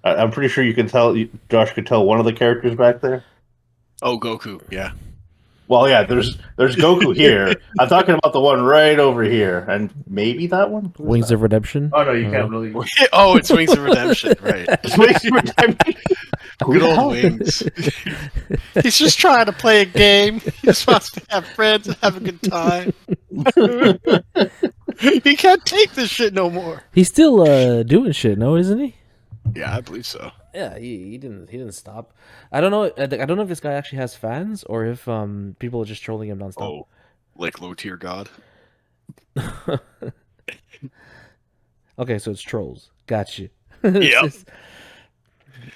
I'm pretty sure you can tell. Josh could tell one of the characters back there. Oh, Goku. Yeah. Well, yeah. There's Goku here. I'm talking about the one right over here, and maybe that one. Who's Wings that? of Redemption. Oh no, you can't really. Oh, it's Wings of Redemption, right? It's Wings of Redemption. Good old Wings. He's just trying to play a game. He just wants to have friends and have a good time. He can't take this shit no more. He's still doing shit, no, isn't he? Yeah, I believe so. Yeah, he didn't stop. I don't know. I don't know if this guy actually has fans or if people are just trolling him nonstop. Oh, like low tier god. Okay, so it's trolls. Gotcha. Yep.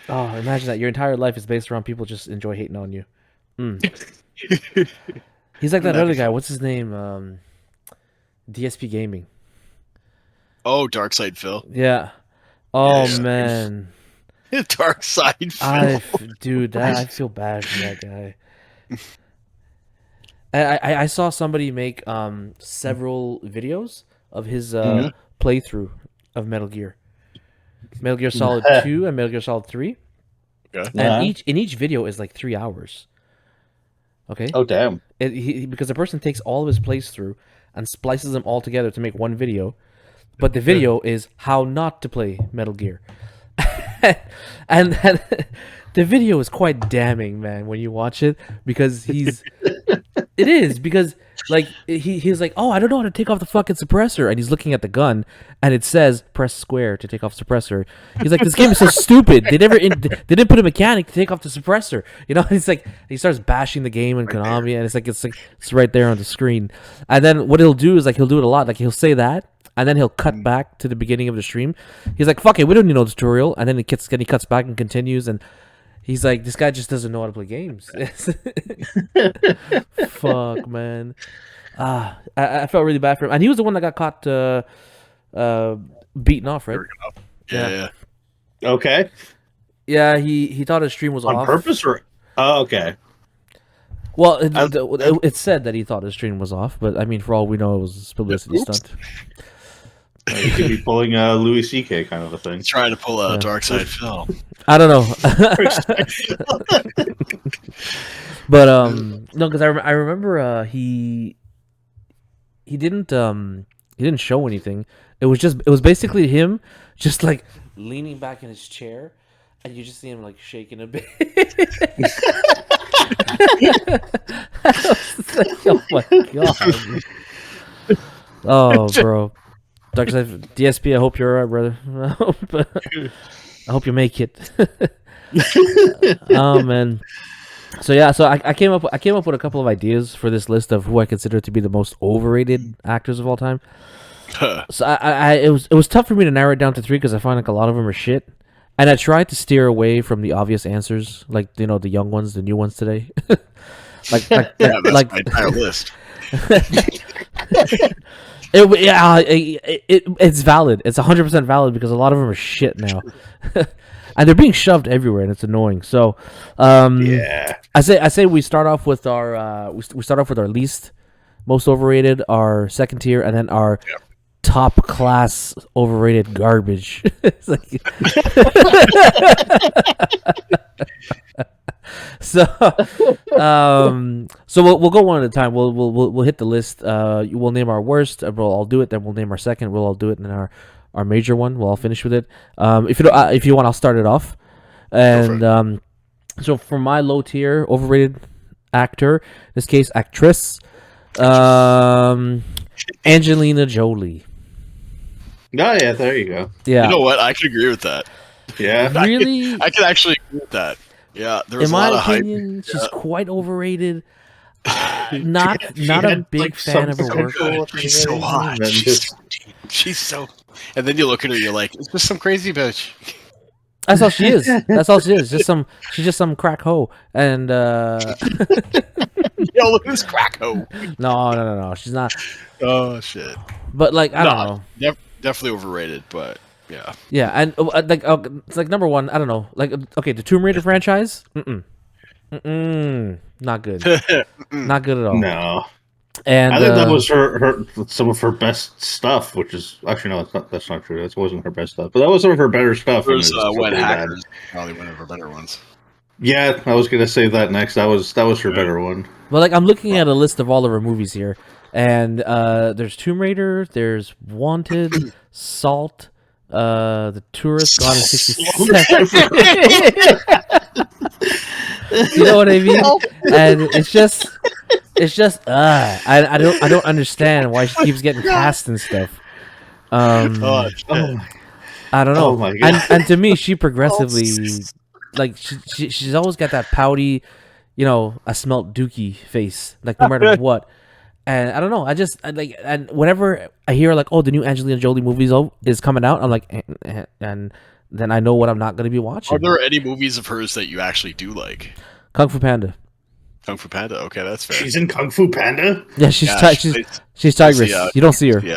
Oh, imagine that your entire life is based around people just enjoy hating on you. He's like that other guy. What's his name? DSP Gaming. Oh, Dark Side Phil. Yeah. Oh Yeah. man. Dark Side Phil. Dude, I feel bad for that guy. I saw somebody make several videos of his playthrough of Metal Gear. Metal Gear Solid 2 and Metal Gear Solid 3. Okay. And each video is like 3 hours. Okay? Oh damn! Because the person takes all of his plays through and splices them all together to make one video. But the video is how not to play Metal Gear. and the video is quite damning, man, when you watch it, because it is because like he's like, oh, I don't know how to take off the fucking suppressor, and he's looking at the gun and it says press square to take off suppressor. He's like, this game is so stupid. They didn't put a mechanic to take off the suppressor. You know, it's like he starts bashing the game and Konami, and it's right there on the screen. And then what he'll do is like he'll do it a lot. Like he'll say that, and then he'll cut back to the beginning of the stream. He's like, fuck it, we don't need no tutorial. And then he cuts back and continues, and he's like, this guy just doesn't know how to play games. Fuck, man. I felt really bad for him. And he was the one that got caught beaten off, right? Yeah. Okay. Yeah, he thought his stream was On off. purpose or? Oh, okay. Well, it said that he thought his stream was off, but I mean, for all we know, it was a publicity stunt. You could be pulling a Louis C.K. kind of a thing. Trying to pull a Dark Side Phil. I don't know. But no, because I remember he didn't show anything. It was basically him just like leaning back in his chair, and you just see him like shaking a bit. Like, oh my god! Oh, bro. Dr. DSP, I hope you're alright, brother. I hope you make it. Oh man. So yeah, I came up with a couple of ideas for this list of who I consider to be the most overrated actors of all time. So it was tough for me to narrow it down to 3 because I find like a lot of them are shit, and I tried to steer away from the obvious answers, like the young ones, the new ones today. like That's my entire list. It's valid. It's 100% valid because a lot of them are shit now, and they're being shoved everywhere, and it's annoying. So, Yeah. I say we start off with our we start off with our least most overrated, our second tier, and then our top class overrated garbage. It's like so we'll go one at a time. We'll hit the list. We'll name our worst. We'll all do it. Then we'll name our second. We'll all do it. And then our major one. We'll all finish with it. If you want, I'll start it off. And so for my low tier overrated actor, in this case actress, Angelina Jolie. Oh yeah, there you go. Yeah. You know what? I could agree with that. Yeah. Really? I could actually agree with that. Yeah, there was In a lot my of hype. opinion, she's quite overrated. Not a big fan of her work. She's so hot. She's so. And then you look at her, you're like, it's just some crazy bitch. That's all she is. That's all she is. She's just some crack hoe. And Yo, look at this crack hoe. no. She's not. Oh shit. But like I don't know. Definitely overrated, but yeah. Yeah, and it's like number one. I don't know. Like okay, the Tomb Raider franchise. Not good. Not good at all. No. And I think that was her some of her best stuff, which is actually no, that's not true. That wasn't her best stuff, but that was some of her better stuff. It was still When pretty bad. Hackers, probably one of her better ones. Yeah, I was gonna say that next. That was her better one. Well, like I'm looking at a list of all of her movies here, and there's Tomb Raider, there's Wanted, Salt, The Tourist, Gone in 60 Seconds. You know what I mean? And it's just I don't understand why she keeps getting cast and stuff. Oh, I don't know. Oh my God. And to me, she progressively, like she's always got that pouty, I smelt dookie face, like no matter what. And I don't know. And whenever I hear like, oh, the new Angelina Jolie movie is coming out, I'm like, and then I know what I'm not going to be watching. Are there any movies of hers that you actually do like? Kung Fu Panda. Kung Fu Panda. Okay, that's fair. She's in Kung Fu Panda. Yeah, she's Tigress. You don't see her. Yeah.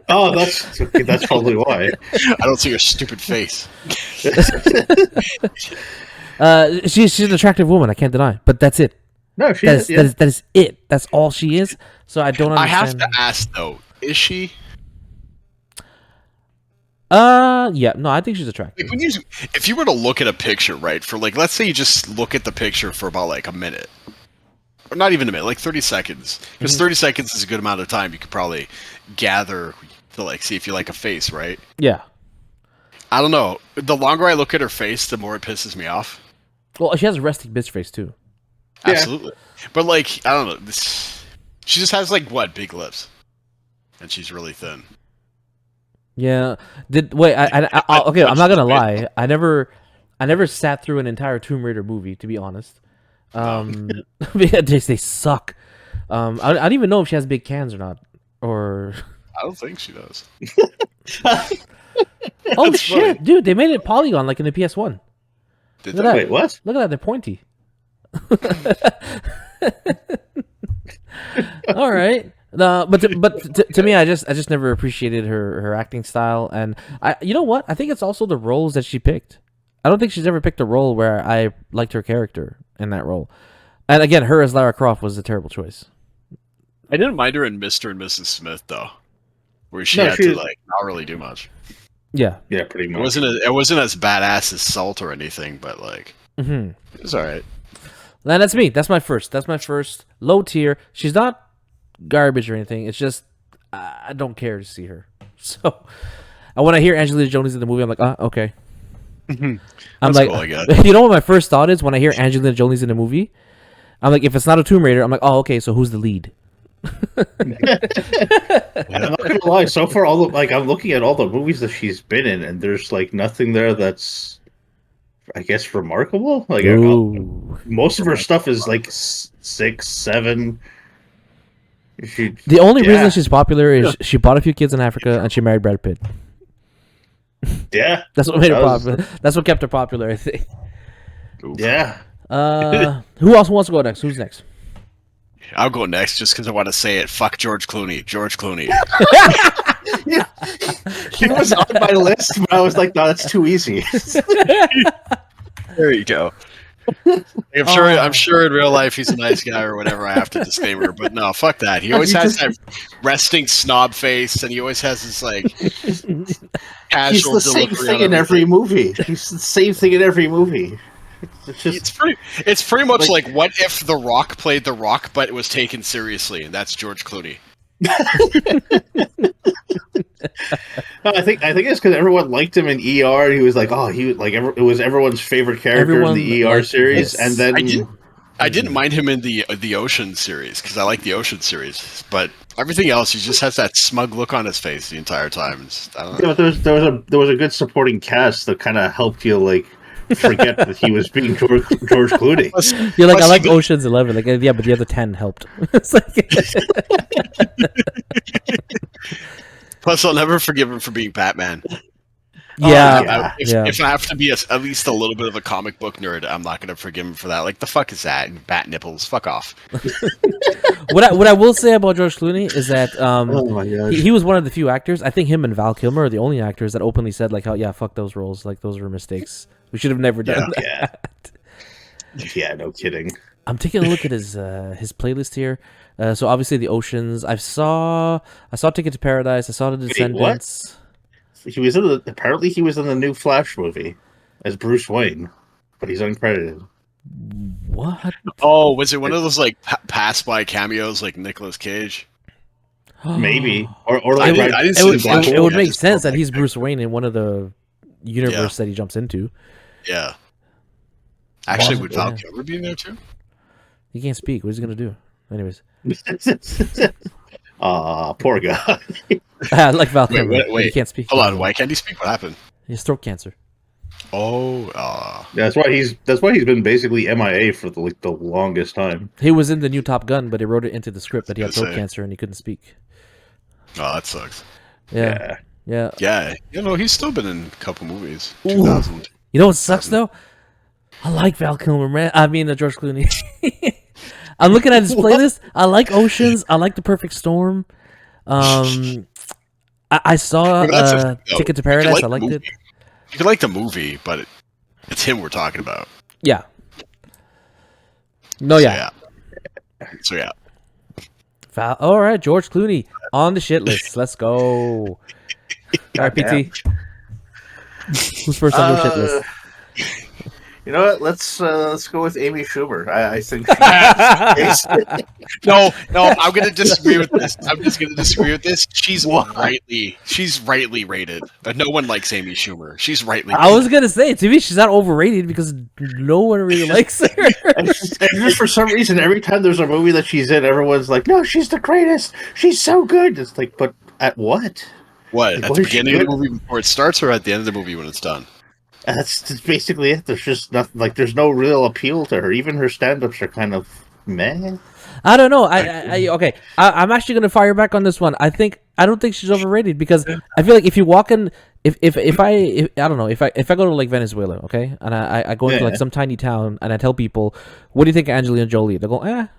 Oh, that's probably why. I don't see her stupid face. She's an attractive woman. I can't deny, but that's it. No, she That is. Yeah. is it. That's all she is. So I don't understand. I have to ask though, is she? Yeah, no, I think she's attractive. Like if you were to look at a picture, right, for like, let's say you just look at the picture for about like a minute, or not even a minute, like 30 seconds, because 30 seconds is a good amount of time. You could probably gather to like see if you like a face, right? Yeah. I don't know. The longer I look at her face, the more it pisses me off. Well, she has a resting bitch face too. Yeah. Absolutely. But like, I don't know. She just has like big lips, and she's really thin. Yeah. Okay, I'm not gonna lie. I never sat through an entire Tomb Raider movie, to be honest. They suck. I don't even know if she has big cans or not. Or I don't think she does. oh shit, dude! They made it polygon like in the PS1. Did Look they? at that. Wait, what? Look at that, they're pointy. All right. No, but to me, I just never appreciated her acting style, and you know what? I think it's also the roles that she picked. I don't think she's ever picked a role where I liked her character in that role. And again, her as Lara Croft was a terrible choice. I didn't mind her in Mr. and Mrs. Smith though, where she had to like not really do much. Yeah. Yeah, pretty much. It wasn't as badass as Salt or anything, but like Mm-hmm. it was all right. And that's me. That's my first low tier. She's not garbage or anything. It's just I don't care to see her. So when I hear Angelina Jolie's in the movie, I'm like, okay. I'm That's like, cool, I guess. you know what my first thought is when I hear Angelina Jolie's in a movie? I'm like, if it's not a Tomb Raider, I'm like, oh, okay, so who's the lead? I'm not gonna lie. So far, I'm looking at all the movies that she's been in, and there's like nothing there that's, I guess, remarkable. Like Ooh. most of her stuff is like 6, 7. The only reason she's popular is she bought a few kids in Africa and she married Brad Pitt. Yeah, That's what made her popular. That's what kept her popular, I think. yeah. Who else wants to go next? Who's next? I'll go next just because I want to say it. Fuck George Clooney. George Clooney. Yeah, he was on my list, but I was like, no, that's too easy. There you go. I'm sure in real life he's a nice guy or whatever. I have to disclaimer, but no, fuck that. He always has that resting snob face, and he always has this like casual. He's the same thing in every movie. He's the same thing in every movie. It's pretty much like what if The Rock played The Rock, but it was taken seriously, and that's George Clooney. No, I think it's because everyone liked him in ER. And he was like, it was everyone's favorite character in the ER series, and then I didn't mind him in the Ocean series because I like the Ocean series, but everything else, he just has that smug look on his face the entire time. I don't know. There was a good supporting cast that kind of helped you like forget that he was being George Clooney. You're like, I like Ocean's 11. Like, yeah, but the other 10 helped. It's like Plus, I'll never forgive him for being Batman. Yeah. If I have to be at least a little bit of a comic book nerd, I'm not going to forgive him for that. Like, the fuck is that? Bat nipples. Fuck off. What I will say about George Clooney is that Oh my gosh. he was one of the few actors. I think him and Val Kilmer are the only actors that openly said like, "Oh yeah, fuck those roles. Like those were mistakes. We should have never done that." Yeah, no kidding. I'm taking a look at his playlist here. So obviously the Oceans. I saw Ticket to Paradise. I saw The Wait, Descendants. He was in the apparently he was in the new Flash movie as Bruce Wayne, but he's uncredited. What? Oh, was it one of those like pass by cameos like Nicolas Cage? Maybe or I like didn't see the Flash it would movie, I make just sense saw that he's Bruce Wayne in one of the universe that he jumps into. Yeah. Actually, would Val Yeah. Kilmer be in there too? He can't speak. What's he gonna do? Anyways, poor guy. I like Val Kilmer. Wait. He can't speak. Hold on, why can't he speak? What happened? He has throat cancer. Oh, That's why he's been basically MIA for the longest time. He was in the new Top Gun, but they wrote it into the script that he had Gonna throat say. cancer and he couldn't speak. oh, that sucks. Yeah. Yeah, he's still been in a couple movies. Ooh. 2000. You know what sucks though? I like Val Kilmer, man. I mean, George Clooney. I'm looking at his playlist. I like Oceans. I like The Perfect Storm. I saw Ticket to Paradise. I liked it. You could like the movie, but it's him we're talking about. Yeah. No, yeah. So yeah. All right, George Clooney on the shit list. Let's go. All right, PT. Who's first on your shit list? You know what? Let's go with Amy Schumer. I think. No, I'm gonna disagree with this. I'm just gonna disagree with this. She's rightly rated. But no one likes Amy Schumer. She's rightly rated. I was gonna say to me, she's not overrated because no one really likes her. and just for some reason, every time there's a movie that she's in, everyone's like, "No, she's the greatest. She's so good." It's like, but at what? What? Like, At what the is she beginning of the good? movie before it starts, or at the end of the movie when it's done? That's basically it. There's just nothing. Like, there's no real appeal to her. Even her stand-ups are kind of meh. I don't know. Okay. I'm actually gonna fire back on this one. I don't think she's overrated because I feel like if you walk in, if I don't know if I go to like Venezuela, okay, and I go into like some tiny town and I tell people, what do you think of Angelina Jolie? They go, what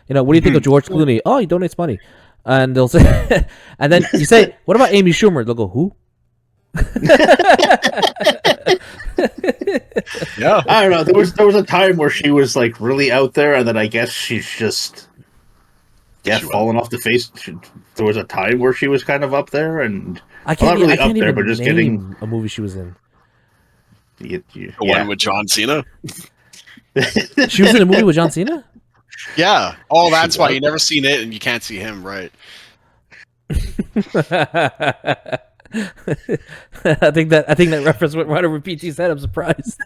do you think of George Clooney? Oh, he donates money, and they'll say, and then you say, what about Amy Schumer? They'll go, who? Yeah, I don't know. There was a time where she was like really out there, and then I guess she's just fallen off the face. There was a time where she was kind of up there, and I can't not really I can't up there, even but just name getting a movie she was in. the one with John Cena. She was in a movie with John Cena. Yeah. Oh, that's why you never seen it and you can't see him, right? I think that reference went right over PT's head. I'm surprised.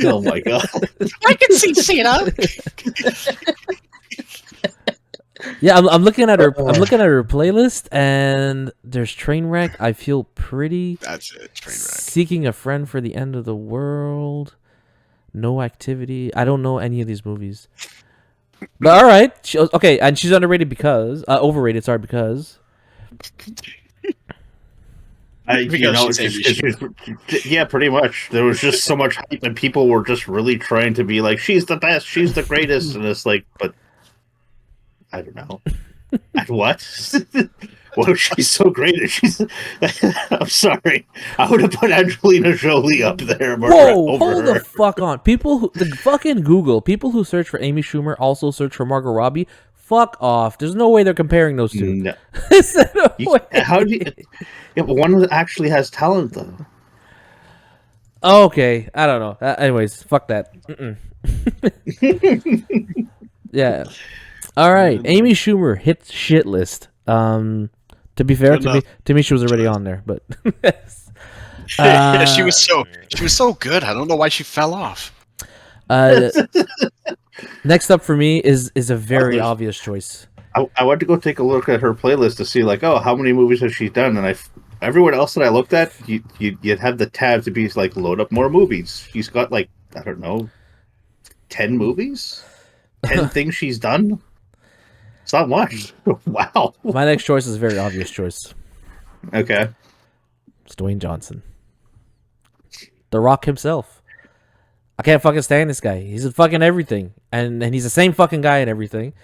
Oh my god! I can see Cena. Yeah, I'm looking at her. I'm looking at her playlist, and there's Trainwreck. I Feel Pretty. That's it. Trainwreck. Seeking a Friend for the End of the World. No Activity. I don't know any of these movies. But all right, okay, and she's underrated because overrated. Sorry, because. Yeah, pretty much. There was just so much hype, and people were just really trying to be like, "She's the best, she's the greatest," and it's like, but I don't know. What? Well, she's so great. She's. I'm sorry. I would have put Angelina Jolie up there. Whoa! Hold the fuck on. The fucking Google people who search for Amy Schumer also search for Margot Robbie. Fuck off. There's no way they're comparing those two. No. How do you? Yeah, but one actually has talent, though. Okay, I don't know. Anyways, fuck that. Yeah. All right, Amy Schumer hit shit list. To be fair, to me, she was already on there, but she was so good. I don't know why she fell off. Next up for me is a very obvious choice. I went to go take a look at her playlist to see, like, how many movies has she done, and everyone else that I looked at, you'd have the tab to be like, load up more movies. She's got like, I don't know, 10 movies, 10 things she's done. It's not much. Wow. My next choice is a very obvious choice. Okay. It's Dwayne Johnson, The Rock himself. I can't fucking stand this guy. He's in fucking everything, and he's the same fucking guy in everything.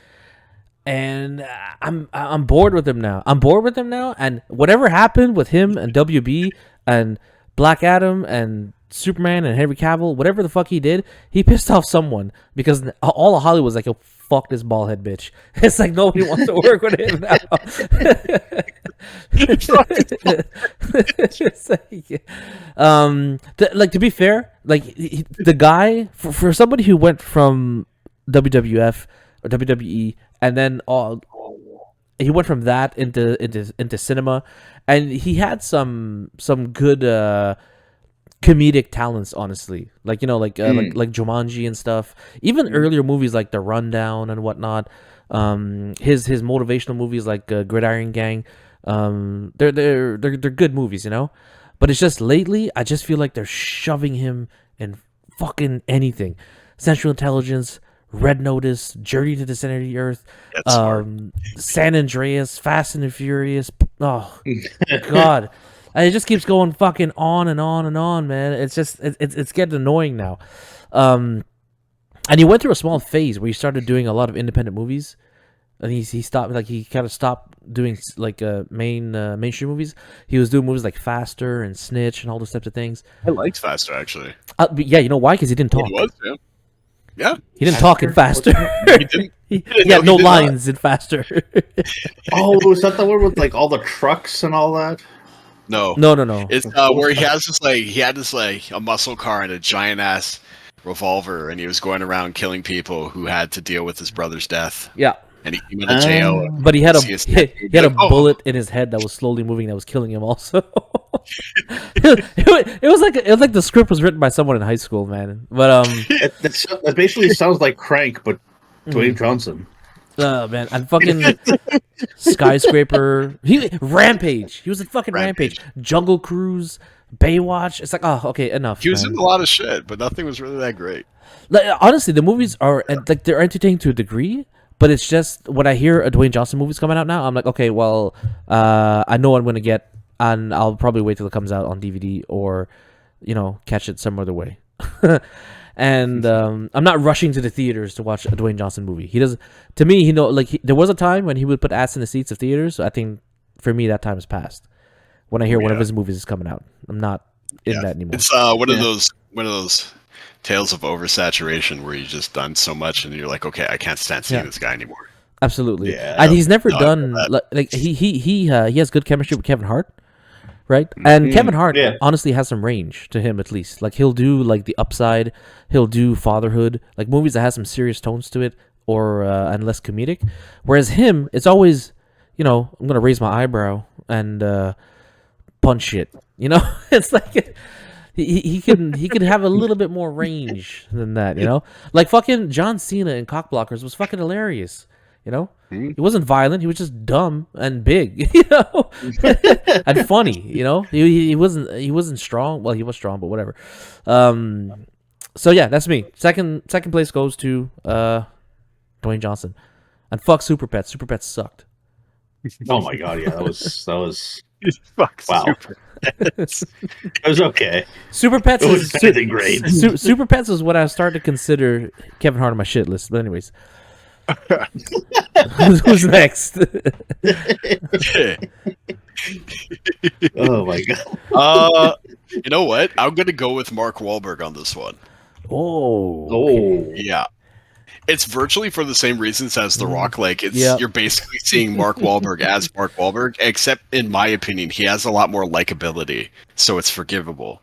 And I'm bored with him now. And whatever happened with him and WB and Black Adam and Superman and Henry Cavill, whatever the fuck he did, he pissed off someone because all of Hollywood was like, "Yo, fuck this bald head bitch. It's like nobody wants to work with him now. It's like, to be fair, like the guy for somebody who went from WWF or WWE and then he went from that into cinema, and he had some good comedic talents, honestly. Like like Jumanji and stuff. Even earlier movies like The Rundown and whatnot. His motivational movies like Gridiron Gang. They're good movies, But it's just lately, I just feel like they're shoving him in fucking anything. Central Intelligence, Red Notice, Journey to the Center of the Earth, San Andreas, Fast and the Furious. Oh God, and it just keeps going fucking on and on and on, man. It's just it's getting annoying now. And he went through a small phase where he started doing a lot of independent movies, and he stopped, like he kind of stopped doing like mainstream movies. He was doing movies like Faster and Snitch and all those types of things. I liked Faster, actually. But yeah, you know why? Because he didn't talk. It was, yeah. He didn't talk in Faster. He had no lines in Faster. Oh, was that the one with like all the trucks and all that? No. It's where he had this a muscle car and a giant ass revolver, and he was going around killing people who had to deal with his brother's death. Yeah. And he came into jail. But he had a bullet in his head that was slowly moving, that was killing him also. it was like the script was written by someone in high school, man. But that basically sounds like Crank, but Dwayne Johnson. Oh man, and fucking Skyscraper. Rampage. He was in fucking Rampage. Jungle Cruise, Baywatch. It's like, oh, okay, enough. He was in a lot of shit, but nothing was really that great. Like, honestly, the movies are like, they're entertaining to a degree, but it's just when I hear a Dwayne Johnson movie's coming out now, I'm like, okay, well, I know I'm gonna get, and I'll probably wait till it comes out on DVD or, catch it some other way. And I'm not rushing to the theaters to watch a Dwayne Johnson movie. He does, to me, there was a time when he would put ass in the seats of theaters. So I think for me that time has passed. When I hear one of his movies is coming out, I'm not in that anymore. It's one of those tales of oversaturation where you've just done so much and you're like, okay, I can't stand seeing this guy anymore. Absolutely, and he's never done like he has good chemistry with Kevin Hart. Right, and Kevin Hart honestly has some range to him, at least. Like, he'll do like The Upside, he'll do Fatherhood, like movies that has some serious tones to it, or and less comedic. Whereas him, it's always, I'm gonna raise my eyebrow and punch shit. It's like he could have a little bit more range than that. Like fucking John Cena in Cockblockers was fucking hilarious. He wasn't violent. He was just dumb and big, and funny. He wasn't strong. Well, he was strong, but whatever. So yeah, that's me. Second place goes to Dwayne Johnson, and fuck Super Pets. Super Pets sucked. Oh my god, yeah, that was fuck wow. Super Pets. It was okay. Super Pets was great. Super Pets was what I started to consider Kevin Hart on my shit list. But anyways. Who's next? Oh my god. You know what? I'm gonna go with Mark Wahlberg on this one. Oh. Yeah. It's virtually for the same reasons as The Rock. Like, you're basically seeing Mark Wahlberg as Mark Wahlberg, except in my opinion, he has a lot more likability, so it's forgivable.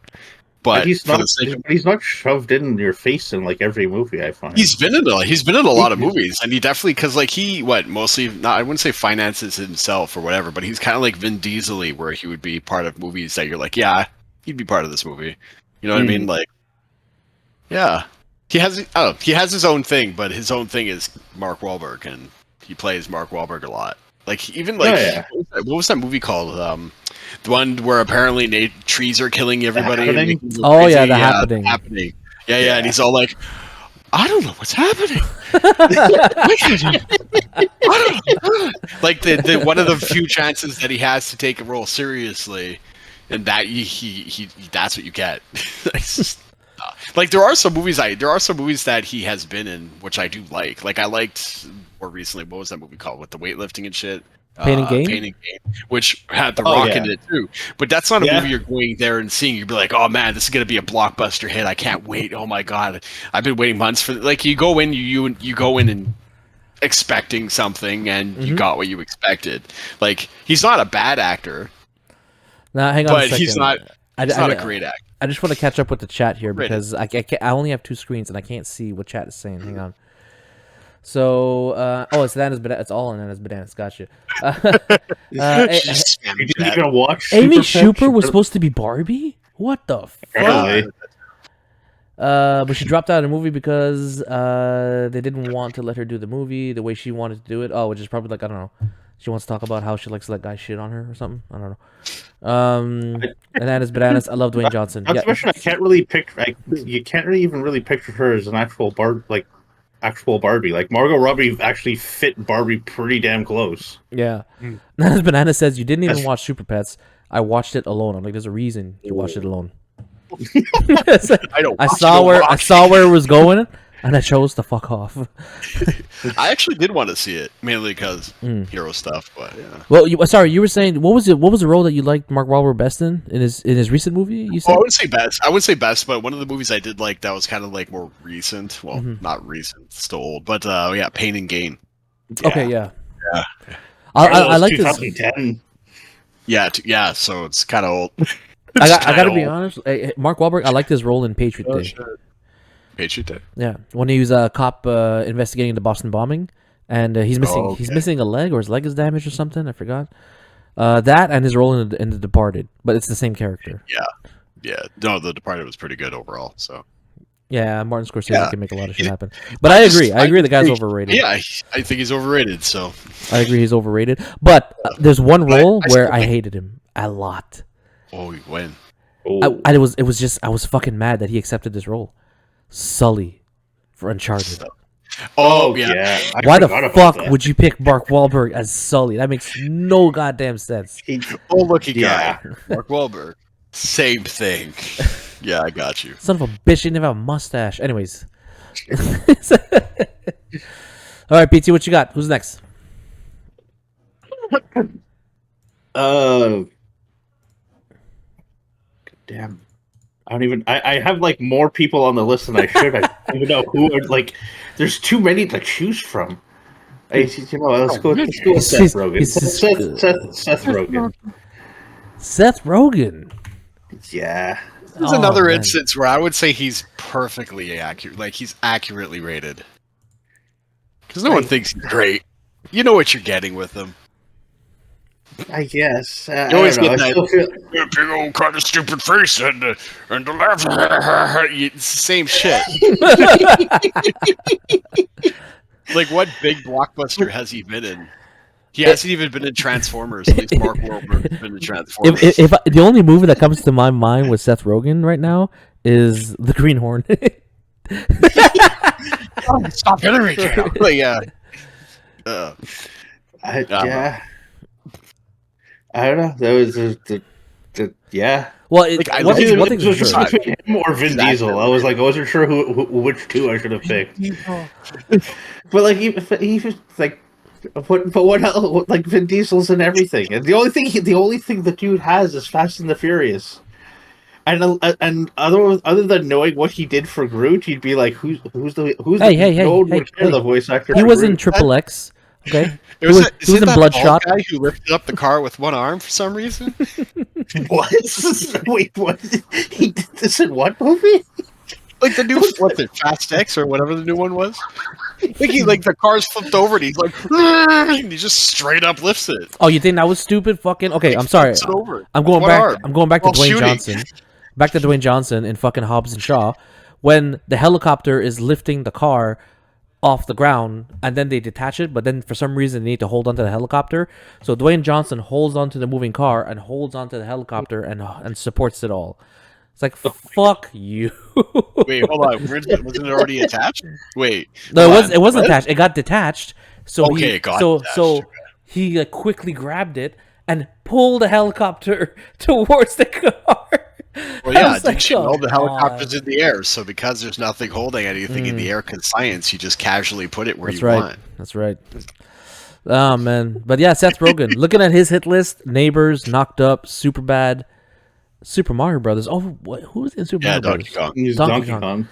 But he's not shoved in your face in like every movie I find. He's been in a lot of movies, and he definitely, because like I wouldn't say finances himself or whatever, but he's kind of like Vin Diesel, where he would be part of movies that you're like, yeah, he'd be part of this movie. You know what I mean? Like, yeah, he has his own thing, but his own thing is Mark Wahlberg, and he plays Mark Wahlberg a lot. Like, even like what was that movie called? The one where apparently trees are killing everybody. Oh yeah, The Happening. Yeah, and he's all like, I don't know what's happening. Like the one of the few chances that he has to take a role seriously, and that he that's what you get. Like there are some movies that he has been in which I do like. Like I liked more recently. What was that movie called with the weightlifting and shit? Pain and Game, which had The Rock in it too. But that's not a movie you're going there and seeing. You'd be like, oh man, this is gonna be a blockbuster hit. I can't wait. Oh my god, I've been waiting months for. Like you go in, you go in and expecting something and you got what you expected. Like, he's not a bad actor, Now, hang on a but second. he's not a great actor. I just want to catch up with the chat here because I only have two screens and I can't see what chat is saying. Hang on. So, it's Bananas. It's all Bananas. Bananas. Gotcha. Just spam You didn't chat. even watch Amy Super Schuper was Pet? supposed to be Barbie? What the fuck? Apparently. But she dropped out of the movie because they didn't want to let her do the movie the way she wanted to do it. Oh, which is probably like, I don't know. She wants to talk about how she likes to let guys shit on her or something. I don't know. Bananas. I love Dwayne Johnson. Not to mention, I can't really picture. You can't really even really picture her as an actual Barbie. Like Margot Robbie actually fit Barbie pretty damn close. Yeah. Bananas says you didn't even watch Super Pets. I watched it alone. I'm like, there's a reason you watched it alone. I saw where it was going, and I chose to fuck off. I actually did want to see it, mainly because hero stuff. But yeah. Well, you were saying what was it? What was the role that you liked Mark Wahlberg best in his recent movie? You said I wouldn't say best. I wouldn't say best, but one of the movies I did like that was kind of like more recent. Well, not recent, still old. But yeah, Pain and Gain. Okay, yeah. I like this. 2010. Yeah. So it's kind of old. I gotta be honest. Mark Wahlberg, I liked his role in Patriot Day. Sure. Patriot Day. Yeah, when he was a cop investigating the Boston bombing, and he's missing he's missing a leg, or his leg is damaged or something. I forgot. That and his role in the Departed, but it's the same character. Yeah. No, The Departed was pretty good overall. So. Yeah, Martin Scorsese can make a lot of shit happen. But I agree. I agree the guy's overrated. Yeah, I think he's overrated. So. I agree he's overrated. But there's one role where I hated him a lot. Oh, when? I was fucking mad that he accepted this role. Sully for Uncharted. Oh yeah. Why the fuck would you pick Mark Wahlberg as Sully? That makes no goddamn sense. Looking guy. Mark Wahlberg. Same thing. Yeah, I got you. Son of a bitch, he didn't have a mustache. Anyways. All right, PT, what you got? Who's next? Damn. I don't even. I have like more people on the list than I should. I don't even know who. Like, there's too many to choose from. Let's go with Seth Rogen. Seth Rogen. Seth Rogen. Yeah. There's another instance where I would say he's perfectly accurate. Like, he's accurately rated. Because no one thinks he's great. You know what you're getting with him. I guess. You always get that big old kind of stupid face and the laugh. It's the same shit. Like, what big blockbuster has he been in? He hasn't even been in Transformers. At least Mark Wahlberg has been in Transformers. If the only movie that comes to my mind with Seth Rogen right now is The Green Hornet. Stop Hillary Clinton. Yeah. Yeah. I don't know. That was yeah. Well, It was just between him or Vin Diesel. I wasn't sure which two I should have picked. But like, he like, what else? Like, Vin Diesel's in everything, and the only thing the dude has is Fast and the Furious. And other than knowing what he did for Groot, you'd be like, who's the voice actor? He was in Triple X. Okay. He was in Bloodshot. Guy who lifted up the car with one arm for some reason. What? Wait, what? He did this in what movie? Like the new Fast X or whatever the new one was. Like the car's flipped over and he's like, and he just straight up lifts it. Oh, you think that was stupid? Fucking okay. I'm sorry. I'm going back to Dwayne Johnson. Back to Dwayne Johnson in fucking Hobbs and Shaw, when the helicopter is lifting the car off the ground and then they detach it, but then for some reason they need to hold onto the helicopter. So Dwayne Johnson holds onto the moving car and holds onto the helicopter and supports it all. It's like, fuck you. Wait, hold on. Wasn't it already attached? Wait. No, it wasn't attached. It got detached. So detached. He like, quickly grabbed it and pulled the helicopter towards the car. Well, yeah, did you know the helicopter's in the air? So because there's nothing holding anything in the air, because science, you just casually put it where you want. That's right. Oh man, but yeah, Seth Rogen. Looking at his hit list: Neighbors, Knocked Up, Superbad, Super Mario Brothers. Oh, who was in Super Mario Brothers? Donkey Kong. He's Donkey Kong.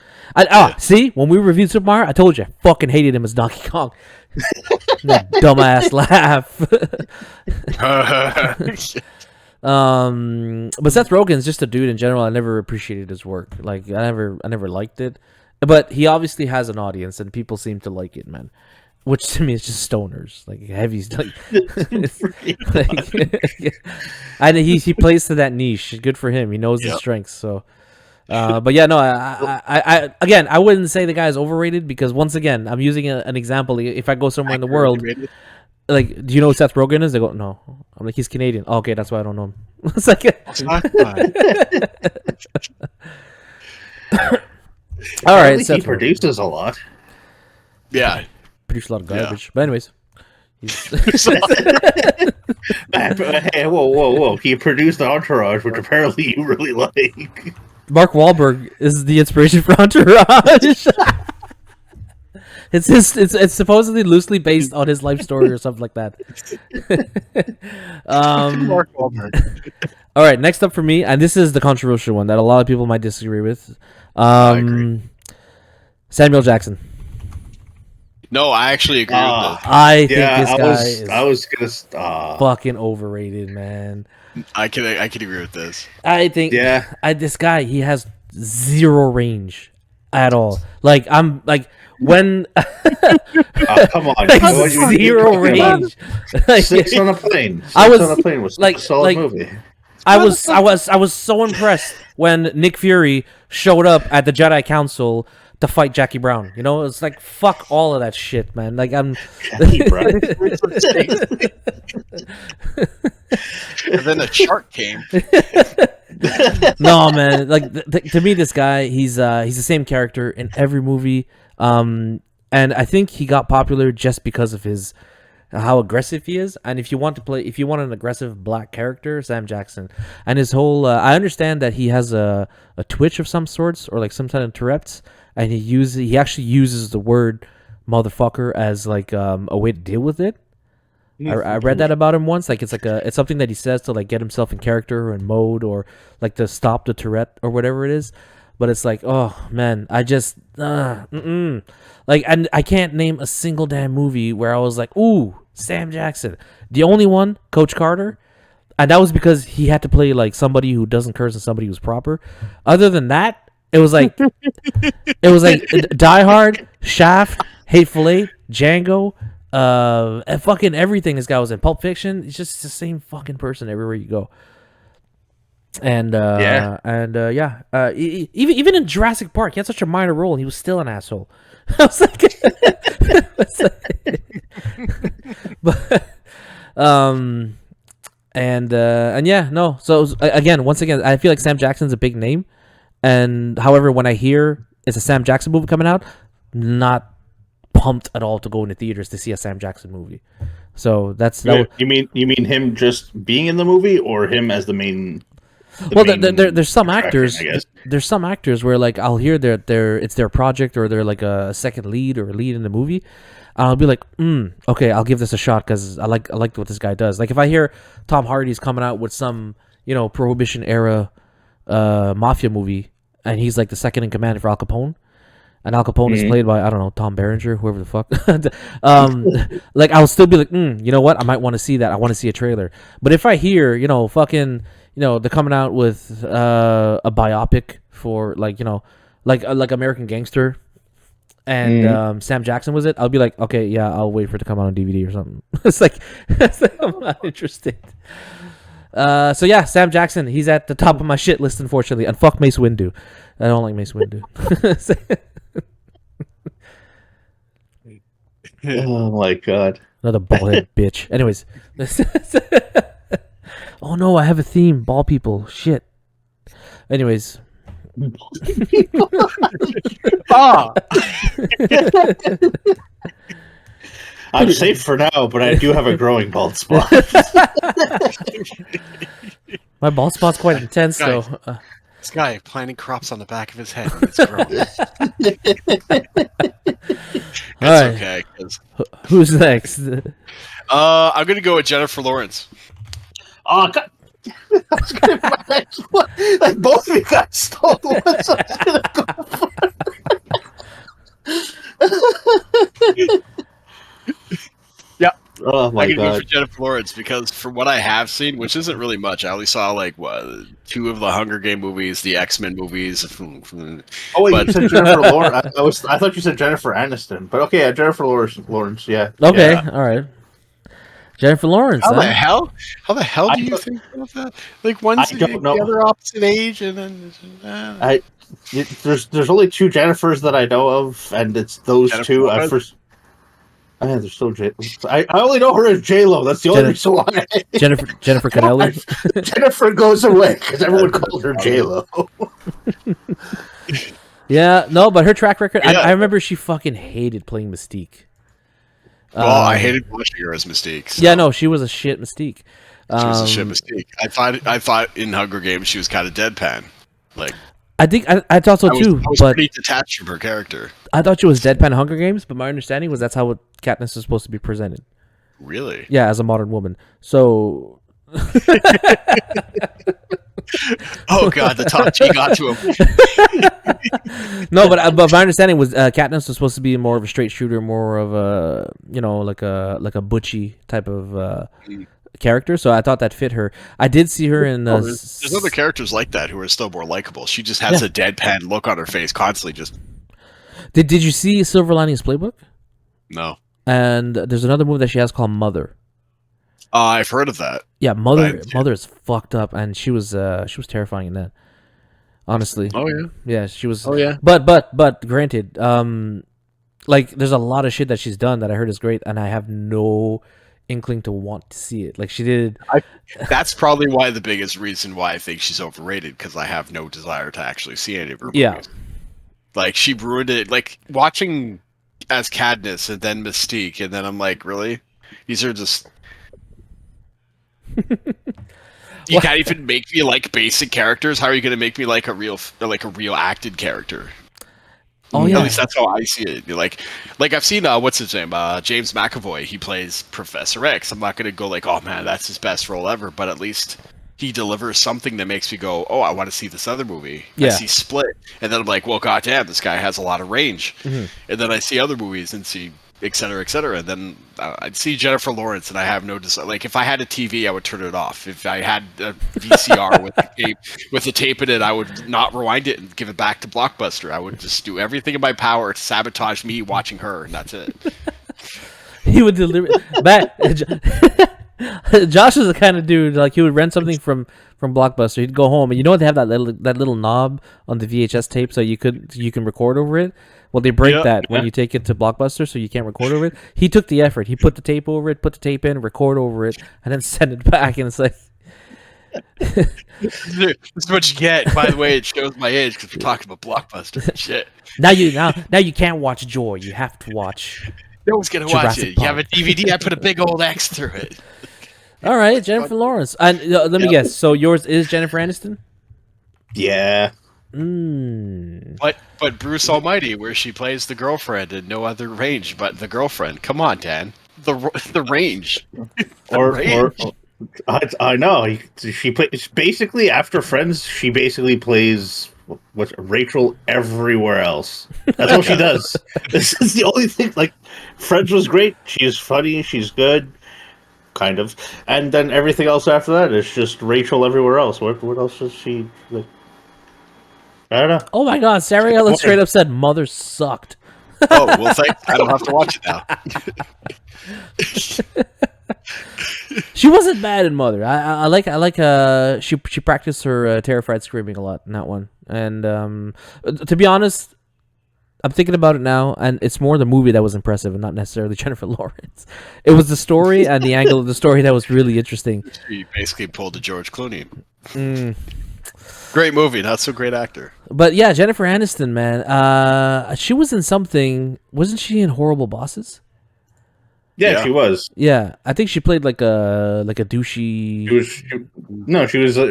See, when we reviewed Super Mario, I told you I fucking hated him as Donkey Kong. That dumbass laugh. But Seth Rogen's just a dude in general. I never appreciated his work. Like I never liked it. But he obviously has an audience, and people seem to like it, man. Which to me is just stoners, like heavy, and he plays to that niche. Good for him. He knows his strengths. So, but yeah, no, I again, I wouldn't say the guy's overrated because once again, I'm using an example. If I go somewhere in the world, like, do you know who Seth Rogen is? They go, no. I'm like, he's Canadian. Oh, okay, that's why I don't know him. It's like, all right. He produces a lot. Yeah. Produce a lot of garbage. But anyways. Hey, whoa. He produced Entourage, which apparently you really like. Mark Wahlberg is the inspiration for Entourage. It's supposedly loosely based on his life story or something like that. Mark Wahlberg. All right, next up for me, and this is the controversial one that a lot of people might disagree with. I agree. Samuel Jackson. No, I actually agree with that. I think this guy is I was gonna fucking overrated, man. I can agree with this. I think this guy, he has zero range at all. Like I'm like when come on, like, zero range. Like, Six on a Plane. I was on a Plane was like a solid movie. I was so impressed when Nick Fury showed up at the Jedi Council to fight Jackie Brown. You know, it's like fuck all of that shit, man. Like I'm Jackie Brown. And then a shark came. No, man. Like to me, this guy, he's the same character in every movie. And I think he got popular just because of his how aggressive he is. And if you want an aggressive black character, Sam Jackson, and his whole, I understand that he has a twitch of some sorts or like some kind of Tourette's, and he actually uses the word motherfucker as like a way to deal with it. I read that about him once. Like it's something that he says to like get himself in character or in mode or like to stop the Tourette or whatever it is. But it's like, oh man, I just like, and I can't name a single damn movie where I was like, ooh, Sam Jackson. The only one, Coach Carter, and that was because he had to play like somebody who doesn't curse and somebody who's proper. Other than that, it was like Die Hard, Shaft, Hateful Eight, Django, and fucking everything this guy was in. Pulp Fiction. It's just the same fucking person everywhere you go. And even in Jurassic Park, he had such a minor role, and he was still an asshole. I was like, So again, once again, I feel like Sam Jackson's a big name, and however, when I hear it's a Sam Jackson movie coming out, not pumped at all to go into theaters to see a Sam Jackson movie. So you mean him just being in the movie or him as the main? There's some actors. There's some actors where like I'll hear it's their project or they're like a second lead or a lead in the movie. And I'll be like, okay, I'll give this a shot because I like what this guy does. Like if I hear Tom Hardy's coming out with some Prohibition era mafia movie and he's like the second in command for Al Capone, and Al Capone is played by, I don't know, Tom Berenger, whoever the fuck. Like I'll still be like, you know what? I might want to see that. I want to see a trailer. But if I hear, they're coming out with a biopic for like American Gangster, and Sam Jackson was it, I'll be like, okay, yeah, I'll wait for it to come out on DVD or something. It's like I'm not interested. So yeah, Sam Jackson, he's at the top of my shit list, unfortunately. And fuck Mace Windu. I don't like Mace Windu. Oh my god. Another ballhead bitch. Anyways. Oh no, I have a theme. Ball people. Shit. Anyways. I'm safe for now, but I do have a growing bald spot. My bald spot's quite intense, though. This guy planting crops on the back of his head. It's growing. It's okay. Who's next? I'm gonna go with Jennifer Lawrence. Oh god. I was gonna my next one. Like both of you guys stole the ones I was gonna go for. my I can go for god. Jennifer Lawrence because from what I have seen, which isn't really much, I only saw like what 2 of the Hunger Game movies, the X-Men movies. Oh wait, But you said Jennifer Lawrence. I thought you said Jennifer Aniston, but okay, yeah, Jennifer Lawrence, yeah. Okay, yeah. all right. Jennifer Lawrence, How huh? the hell? How the hell do I you don't- think of that? Like one's I don't know. the other opposite age, and then There's only 2 Jennifers that I know of, and it's those Jennifer 2. I Lopez? first. Yeah, there's still J. I only know her as J-Lo. That's the only reason why. Jennifer Connelly. Jennifer goes away because everyone calls her J-Lo. Yeah, no, but her track record. Yeah. I remember she fucking hated playing Mystique. Well, I hated watching her as Mystique. So. Yeah, no, she was a shit Mystique. She was a shit Mystique. I thought in Hunger Games she was kind of deadpan. Like I think I thought so too, I was but pretty detached from her character. I thought she was deadpan in Hunger Games. But my understanding was that's how Katniss is supposed to be presented. Really? Yeah, as a modern woman. So. Oh god, the top G got to him. No, but my understanding was Katniss was supposed to be more of a straight shooter, more of a like a butchy type of character. So I thought that fit her. I did see her in. There's other characters like that who are still more likable. She just has a deadpan look on her face constantly. Just Did you see Silver Linings Playbook? no. And there's another movie that she has called Mother. I've heard of that. Yeah, Mother is fucked up, and she was terrifying in that. Honestly. Oh yeah. Yeah, she was. Oh yeah. But granted, like there's a lot of shit that she's done that I heard is great, and I have no inkling to want to see it. Like she did. That's probably why the biggest reason why I think she's overrated, because I have no desire to actually see any of her movies. Yeah. Like she ruined it. Like watching as Katniss and then Mystique, and then I'm like, really? These are just. You can't even make me like basic characters. How are you going to make me like a real acted character? Oh yeah. At least that's how I see it. You're like I've seen what's his name, James McAvoy. He plays Professor X. I'm not going to go like, oh man, that's his best role ever. But at least he delivers something that makes me go, oh, I want to see this other movie. Yeah. I see Split, and then I'm like, well, goddamn, this guy has a lot of range. Mm-hmm. And then I see other movies and see et cetera, et cetera. And then I'd see Jennifer Lawrence, and I have no desire. Like if I had a TV, I would turn it off. If I had a VCR with the tape in it, I would not rewind it and give it back to Blockbuster. I would just do everything in my power to sabotage me watching her, and that's it. He would deliver Josh is the kind of dude like he would rent something from Blockbuster. He'd go home, and you know what, they have that little knob on the VHS tape so you can record over it. Well, they break that when you take it to Blockbuster, so you can't record over it. He took the effort. He put the tape over it, put the tape in, record over it, and then send it back. And it's like, this is what you get. By the way, it shows my age because we're talking about Blockbuster and shit. now you can't watch Joy. You have to watch. No one's gonna watch Jurassic it. Park. You have a DVD. I put a big old X through it. All right, Jennifer Lawrence. And let me guess. So yours is Jennifer Aniston? Yeah. But Bruce Almighty, where she plays the girlfriend and no other range but the girlfriend. Come on, Dan. The range. I know she plays basically after Friends. She basically plays what's Rachel everywhere else. That's all she does. This is the only thing. Like Friends was great. She's funny. She's good. Kind of. And then everything else after that is just Rachel everywhere else. What else does she like? I don't know. Oh my God, Sarah Ellen straight up said Mother sucked. Oh, well, thanks. I don't have to watch it now. She wasn't bad in Mother. I like she practiced her terrified screaming a lot in that one. And to be honest, I'm thinking about it now, and it's more the movie that was impressive and not necessarily Jennifer Lawrence. It was the story and the angle of the story that was really interesting. She basically pulled a George Clooney. Great movie, not so great actor. But yeah, Jennifer Aniston, man. She was in something. Wasn't she in Horrible Bosses? Yeah, she was. Yeah, I think she played like a douchey.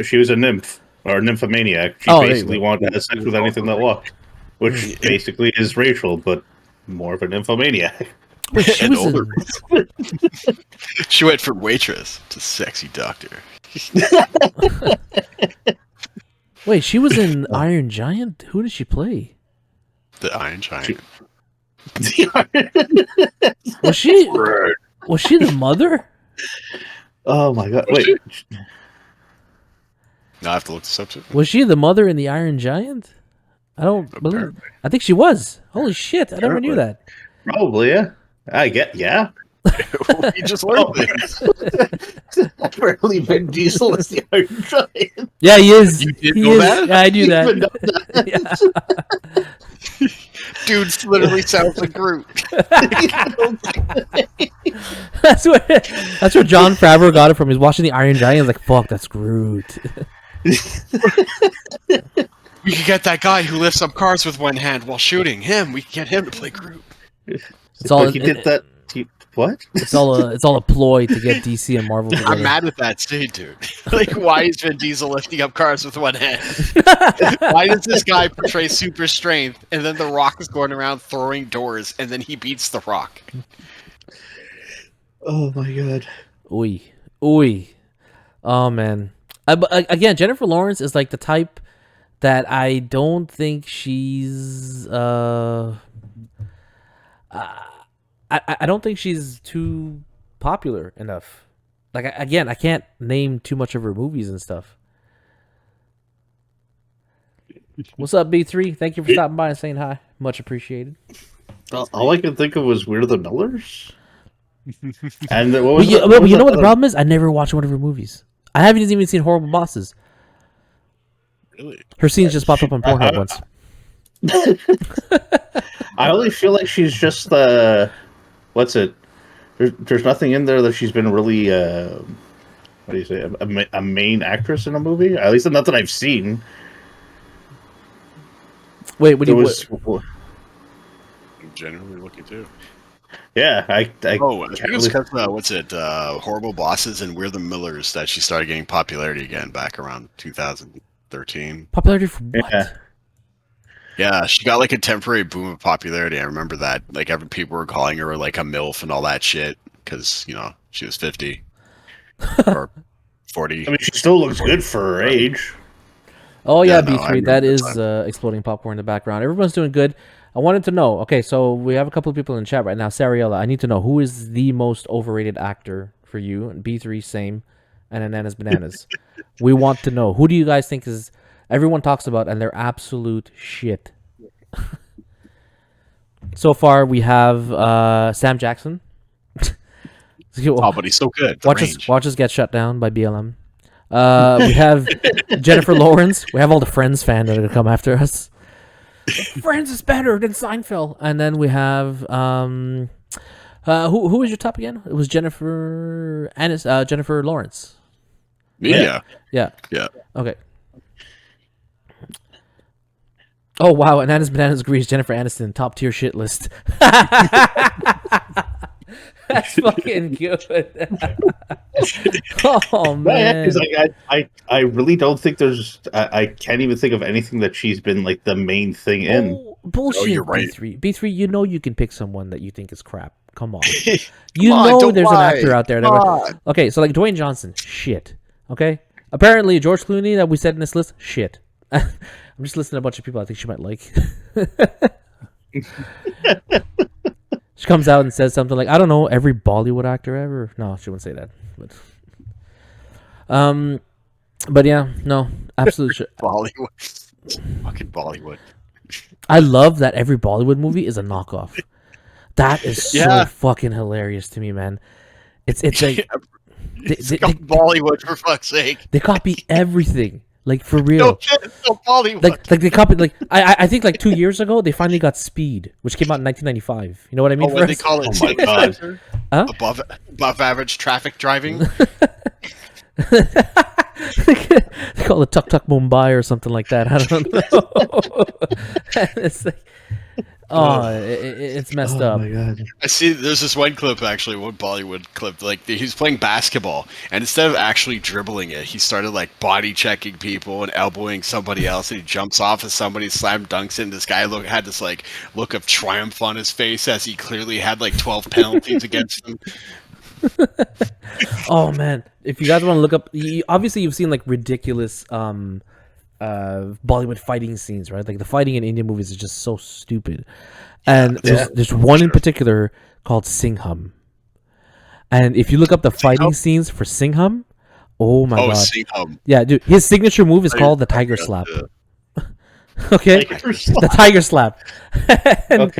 She was a nymph or a nymphomaniac. She basically wanted to have sex with anything that walked, which basically is Rachel, but more of a nymphomaniac. Wait, she was older. She went from waitress to sexy doctor. Wait, she was in Iron Giant? Who did she play? The Iron Giant. Was she the mother? Oh my god! Wait, Now I have to look this up too. Was she the mother in the Iron Giant? I don't believe. Apparently. I think she was. Holy shit! I never knew that. probably yeah. I get yeah. We just learned this. Apparently, Vin Diesel is the Iron Giant. Yeah, he is. You did He know is. that? Yeah, I knew Even that. though Yeah. Dude literally sounds like Groot. That's where John Favreau got it from. He's watching the Iron Giant. He's like, "Fuck, that's Groot." We could get that guy who lifts up cars with one hand while shooting him. We could get him to play Groot. It's all. But he did that. What? It's all a ploy to get DC and Marvel together. I'm mad at that scene, dude. Like, why is Vin Diesel lifting up cars with one hand? Why does this guy portray super strength, and then The Rock is going around throwing doors, and then he beats The Rock? Oh my god! Ooey. Oh man. But again, Jennifer Lawrence is like the type that I don't think she's. I don't think she's too popular enough. Like again, I can't name too much of her movies and stuff. What's up, B3? Thank you for stopping by and saying hi. Much appreciated. All I could think of was We're the Millers. And what But was you, the- but what was you know the what the other- problem is? I never watched one of her movies. I haven't even seen Horrible Bosses. Really? Her scenes just popped up on Pornhub once. I only feel like she's just what's it? There's nothing in there that she's been really what do you say? A main actress in a movie? At least not that I've seen. Wait, what do There you? was, I'm generally looking too. yeah, I Oh, I can't think it's really- because, what's it? Horrible Bosses and We're the Millers that she started getting popularity again back around 2013. Popularity for what? Yeah. Yeah, she got like a temporary boom of popularity. I remember that. Like, every people were calling her like a MILF and all that shit because, you know, she was 50 or 40. I mean, she still looks good for her age. Oh yeah, Yeah, no, I B3. remember That the is time. exploding popcorn in the background. Everyone's doing good. I wanted to know. Okay, so we have a couple of people in the chat right now. Sariella, I need to know who is the most overrated actor for you. And B3, same. And Ananas Bananas. We want to know, who do you guys think is everyone talks about and they're absolute shit. So far we have Sam Jackson. Oh, but he's so good. The range. Watch us get shut down by BLM. We have Jennifer Lawrence. We have all the Friends fans that are gonna come after us. Friends is better than Seinfeld. And then we have who was your top again? It was Jennifer Lawrence. Yeah. Yeah. Yeah. Okay. Oh wow, and Ananas Bananas agrees. Jennifer Aniston, top tier shit list. That's fucking good. Oh man. Because I really don't think there's. I can't even think of anything that she's been like the main thing in. Oh, bullshit. Oh, you're right. B3. B3, you know you can pick someone that you think is crap. Come on. Come You on, know don't there's lie. an actor out there that Come would... on. Okay, so like Dwayne Johnson, shit. Okay? Apparently George Clooney that we said in this list, shit. I'm just listening to a bunch of people I think she might like. She comes out and says something like, I don't know, every Bollywood actor ever. No, she wouldn't say that. But yeah, no, absolute shit. Bollywood. Fucking Bollywood. I love that every Bollywood movie is a knockoff. That is so Yeah. fucking hilarious to me, man. It's like It's they- Bollywood, for fuck's sake. they copy everything, like for No real. shit, it's so Bollywood. Like they copied like I think like 2 years ago they finally got Speed, which came out in 1995. You know what I mean? oh, what For they us? call it? Oh my God. Huh? Above average traffic driving. They call it Tuk Tuk Mumbai or something like that. I don't know. It's like, it's messed Oh up. my god! I see. There's this one clip, actually, one Bollywood clip. Like, he's playing basketball, and instead of actually dribbling it, he started like body checking people and elbowing somebody else. And he jumps off of somebody, slam dunks it. And this guy had this like look of triumph on his face as he clearly had like 12 penalties against him. Oh man, if you guys want to look up, obviously you've seen like ridiculous Bollywood fighting scenes, right? Like the fighting in Indian movies is just so stupid. And there's one in particular called Singham. And if you look up the fighting scenes for Singham, oh my god. Singham. Yeah, dude, his signature move is called the Tiger Slap. Okay, the Tiger Slap. And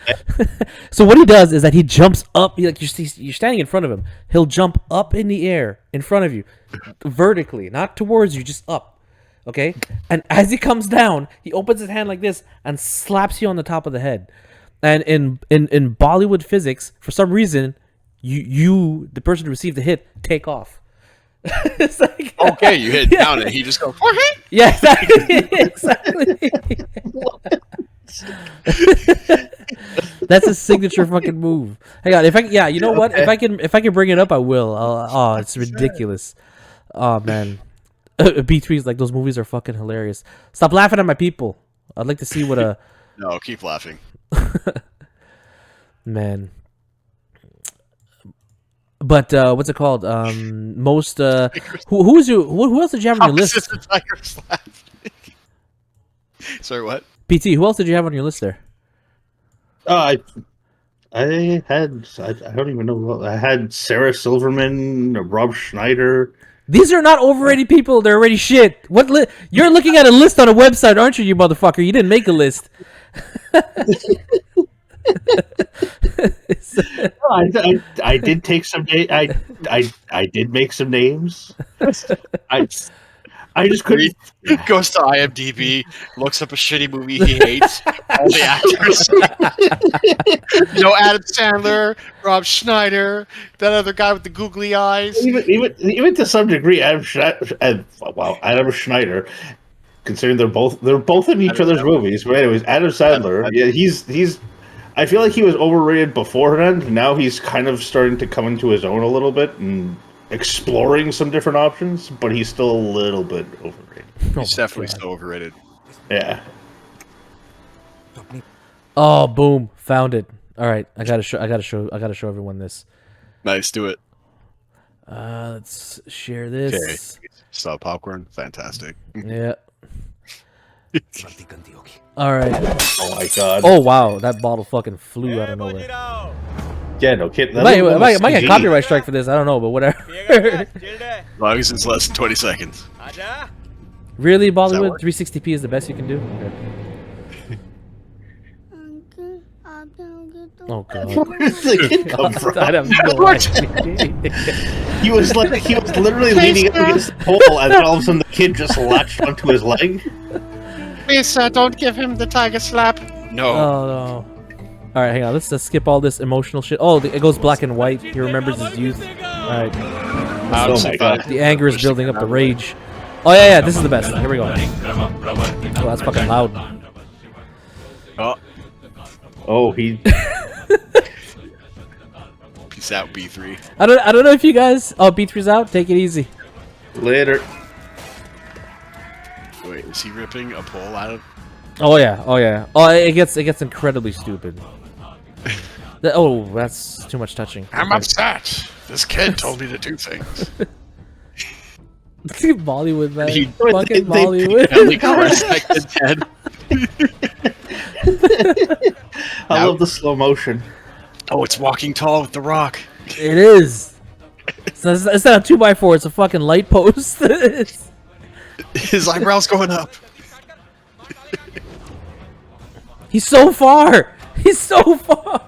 so what he does is that he jumps up. You're standing in front of him. He'll jump up in the air in front of you, vertically, not towards you, just up. Okay, and as he comes down, he opens his hand like this and slaps you on the top of the head. And in Bollywood physics, for some reason, you the person who received the hit, take off. It's like, okay, you hit down and he just goes. Yeah, exactly. That's a signature fucking move. Hang on, you know what? If I can bring it up, I will. Oh, it's ridiculous. Oh man, B3's like, those movies are fucking hilarious. Stop laughing at my people. I'd like to see what a. No, keep laughing. Man. But what's it called? Most who else did you have on your list? Tiger Slap. Sorry, what? PT, who else did you have on your list there? I don't even know. I had Sarah Silverman, Rob Schneider. These are not overrated people. They're already shit. You're looking at a list on a website, aren't you, you motherfucker? You didn't make a list. I did take some. I did make some names. I just couldn't. He goes to IMDb, looks up a shitty movie he hates. All the actors. Adam Sandler, Rob Schneider, that other guy with the googly eyes. Even to some degree, Adam Schneider. Considering they're both in each other's movies. But anyways, Adam Sandler, yeah, he's. I feel like he was overrated beforehand. Now he's kind of starting to come into his own a little bit and exploring some different options, but he's still a little bit overrated. He's definitely still overrated. Yeah. Oh, boom! Found it. All right, I gotta show everyone this. Nice, do it. Let's share this. Okay. Stop popcorn. Fantastic. Yeah. All right. Oh my god. Oh wow, that bottle fucking flew out of nowhere. Yeah, no kid. I might get a copyright strike for this. I don't know, but whatever. As long as it's less than 20 seconds. Really, Bollywood 360p is the best you can do. Okay. Oh god. Where did the kid come from? I have no idea. He was literally leaning up against the pole, and then all of a sudden the kid just latched onto his leg. Please, sir, don't give him the tiger slap. No. Oh no. All right, hang on. Let's just skip all this emotional shit. Oh, it goes black and white. He remembers his youth. All right. Oh my god. The anger is building up. The rage. Oh yeah, this is the best. Here we go. Oh, that's fucking loud. Oh, he. Peace out, B3. I don't know if you guys. Oh, B3's out. Take it easy. Later. Wait, is he ripping a pole out of? Oh yeah. Oh yeah. Oh, it gets incredibly stupid. That's too much touching. I'm upset. This kid told me to do things. Bollywood, man. Fucking Bollywood. I love the slow motion. Oh, it's Walking Tall with The Rock. It is. It's not a 2x4. It's a fucking light post. His eyebrows going up. He's so far. He's so far.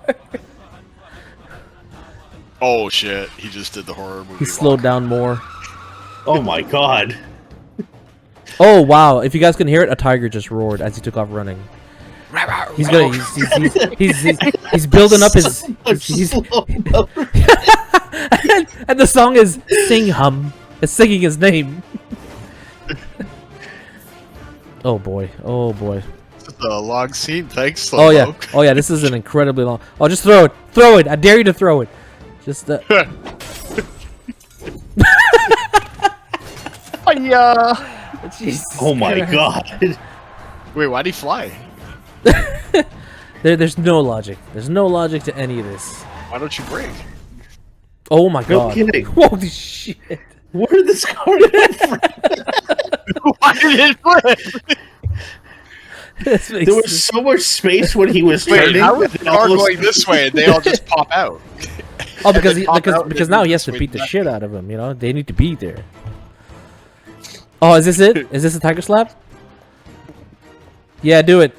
Oh shit! He just did the horror movie. He slowed down more. Oh my god. Oh wow! If you guys can hear it, a tiger just roared as he took off running. He's gonna. He's building up his. And the song is Singham. It's singing his name. Oh boy! Oh boy! It's a long scene. Thanks. Oh yeah! Oh yeah! This is an incredibly long. Oh, just throw it! Throw it! I dare you to throw it! Just. Jesus Oh my Christ. god. Wait, why'd he fly? There's no logic. There's no logic to any of this. Why don't you break? Oh my No god! kidding. Holy shit! Where did this car come from? Why did it flip? There was so much space when he was Wait, turning. how is the car going this way and they all just pop out? Oh, because And then pop out because and now then he has to swing beat the back. shit out of him. You know, they need to be there. Oh, is this it? Is this a tiger slap? Yeah, do it.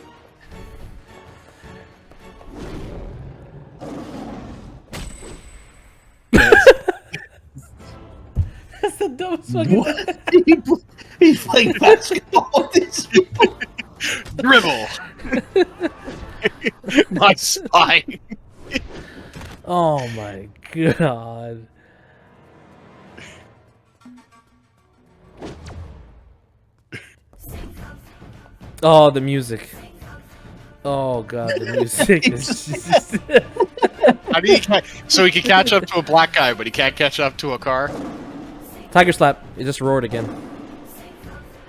That's the dumbest fucking. What? He's playing basketball with these people. Dribble. My spine. Oh my god. Oh, the music. Oh god, the music is just... How do you so he can catch up to a black guy, but he can't catch up to a car? Tiger slap. It just roared again.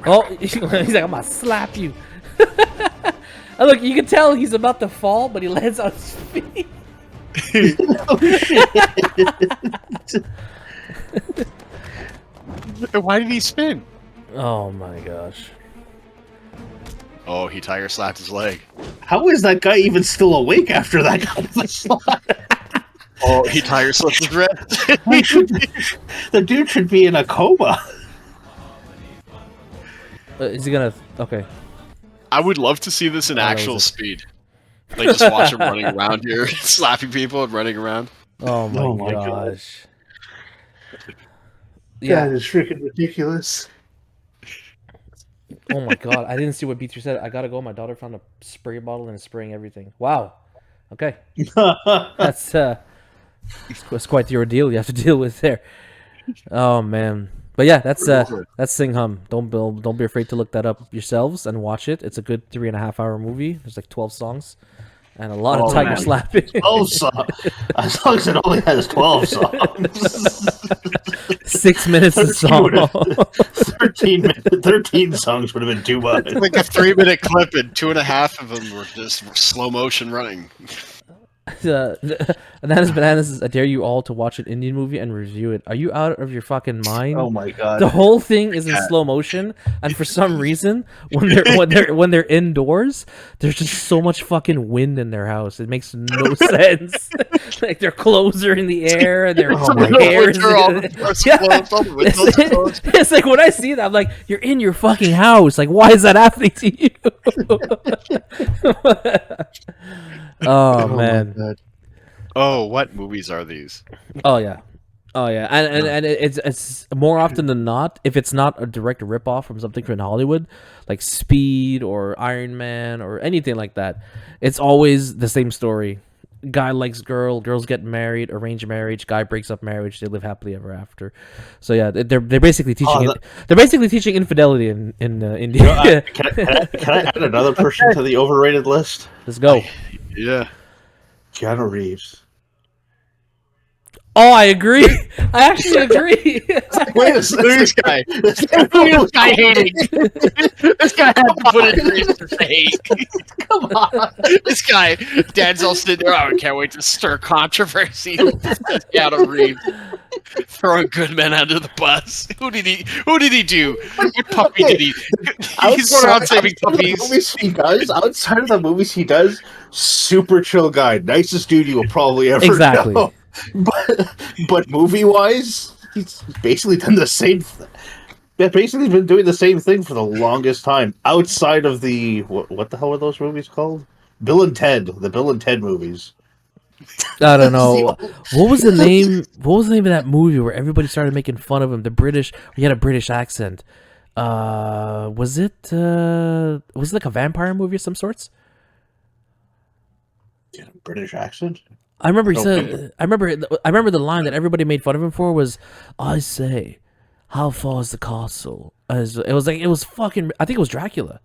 Oh, he's like, I'm gonna slap you. And look, you can tell he's about to fall, but he lands on his feet. Oh, shit. Why did he spin? Oh my gosh. Oh, he tiger slapped his leg. How is that guy even still awake after that kind of a slap? Oh, he tiger slapped his wrist. The dude should be in a coma. Is he gonna... Okay. I would love to see this in Oh, that actual was speed. Like, just watch him running around here, slapping people and running around. Oh my, Oh my gosh. Yeah, Yeah. that is freaking ridiculous. Oh my god. I didn't see what B3 said. I gotta go. My daughter found a spray bottle and is spraying everything. Wow. Okay. That's quite the ordeal you have to deal with there. Oh man. But yeah, that's Sing Hum. Don't be afraid to look that up yourselves and watch it. It's a good 3.5-hour movie. There's like 12 songs and a lot of tiger man. slapping. 12 songs. As long as it only has 12 songs. 6 minutes a song. 13 songs would have been too much. Like a 3-minute clip, and 2.5 of them were just slow motion running. Bananas, I dare you all to watch an Indian movie and review it. Are you out of your fucking mind? Oh my god. The whole thing is in slow motion, and for some reason, when they're indoors, there's just so much fucking wind in their house. It makes no sense. Like their clothes are in the air, and their hair is. It's like when I see that, I'm like, you're in your fucking house. Like, why is that happening to you? Oh man. Oh, what movies are these? Oh yeah. And it's more often than not, if it's not a direct ripoff from something from Hollywood, like Speed or Iron Man or anything like that, it's always the same story. Guy likes girls get married, arranged marriage, guy breaks up marriage, they live happily ever after. So yeah, they're basically teaching they're basically teaching infidelity in India. Can I add another person to the overrated list? Let's go. Yeah. Keanu Reeves. Oh, I agree. I actually agree. Wait a second. This guy. This guy hating. This guy had to put in Reeves to hate. Come on. This guy, Denzel sitting there. Oh, I can't wait to stir controversy. Keanu Reeves throwing good men under the bus. Who did he do? What puppy did he? He's going around saving puppies. Outside of the movies he does, super chill guy, nicest dude you will probably ever Exactly. know. But movie wise, he's basically done the same. Basically been doing the same thing for the longest time. Outside of the what the hell are those movies called? Bill and Ted, the Bill and Ted movies. I don't know. What was the name? What was the name of that movie where everybody started making fun of him? The British. He had a British accent. Was it like a vampire movie of some sorts? British accent. I remember he said. I remember the line that everybody made fun of him for was, "I say, how far is the castle?" It was fucking. I think it was Dracula.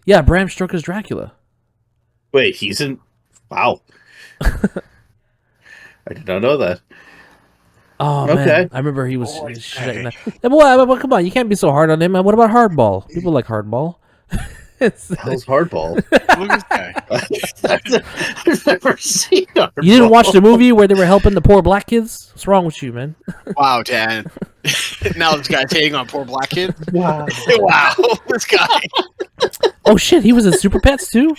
Yeah, Bram Stoker's Dracula. Wait, he's in. Wow. I did not know that. Oh Okay. man, I remember he was. Well, come on, you can't be so hard on him. What about Hardball? People like Hardball. Hell's Hardball. Look at this guy. I've never seen Hardball. You didn't watch the movie where they were helping the poor black kids? What's wrong with you, man? Wow, Dan. Now this guy's hating on poor black kid. Wow. Wow, this guy. Oh shit, he was in Super Pets too?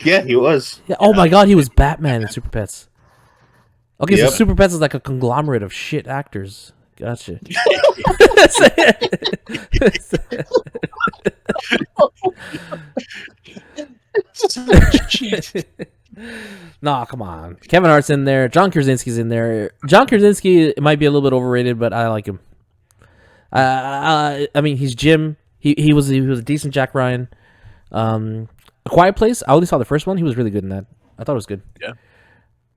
Yeah, he was. Yeah. Oh my god, he was Batman in Super Pets. Okay, so Yep. Super Pets is like a conglomerate of shit actors. Gotcha. Nah, come on. Kevin Hart's in there. John Krasinski's in there. John Krasinski might be a little bit overrated, but I like him. I mean, he's Jim. He was a decent Jack Ryan. A Quiet Place. I only saw the first one. He was really good in that. I thought it was good. Yeah.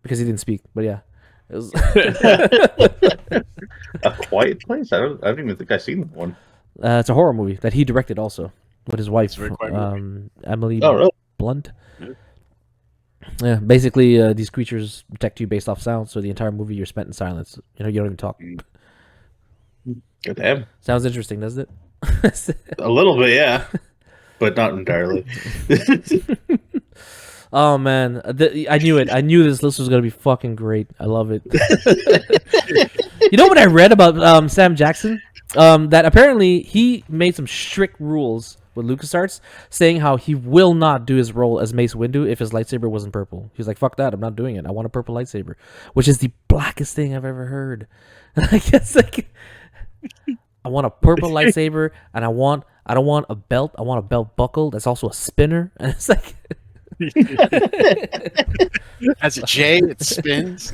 Because he didn't speak, but yeah. It was A Quiet Place. I don't even think I've seen that one. it's a horror movie that he directed also with his wife, a very quiet movie. Emily Oh, really? Blunt. Yeah. Yeah, basically, these creatures protect you based off sound, so the entire movie you're spent in silence. You don't even talk. Good damn. Sounds interesting, doesn't it? A little bit, yeah, but not entirely. Oh man, I knew it. I knew this list was gonna be fucking great. I love it. You know what I read about Sam Jackson? That apparently he made some strict rules with LucasArts, saying how he will not do his role as Mace Windu if his lightsaber wasn't purple. He's like, "Fuck that! I'm not doing it. I want a purple lightsaber," which is the blackest thing I've ever heard. I guess like, I want a purple lightsaber, and I don't want a belt. I want a belt buckle that's also a spinner, and it's like. As a J, it spins.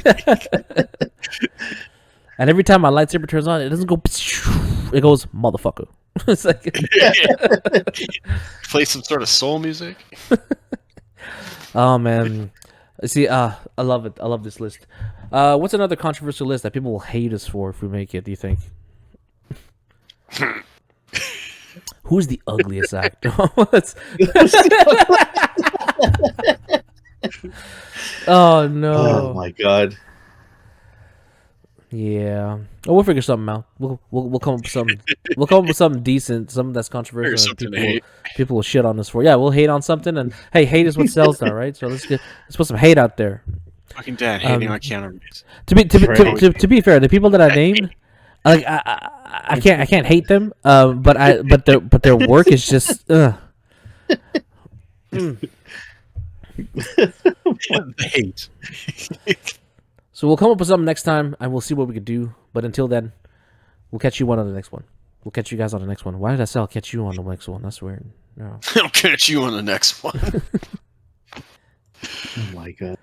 And every time my lightsaber turns on, it doesn't go. It goes motherfucker. It's like Play some sort of soul music. oh man, see, I love it. I love this list. What's another controversial list that people will hate us for if we make it? Do you think? Who's the ugliest actor? Oh no! Oh my god! Yeah. Oh, we'll figure something out. We'll come up with something. We'll come up with something decent, something that's controversial. Something And to hate. people will shit on us for. Yeah, we'll hate on something, and hey, hate is what sells now, right? So let's put some hate out there. Fucking dad hating on Keanu Reeves. To be fair, the people that I named, like I can't hate them. But their work is just. Hate. So we'll come up with something next time, and we'll see what we could do. But until then, we'll catch you on the next one. We'll catch you guys on the next one. Why did I say I'll catch you on the next one? That's weird. No. I'll catch you on the next one. Oh my god!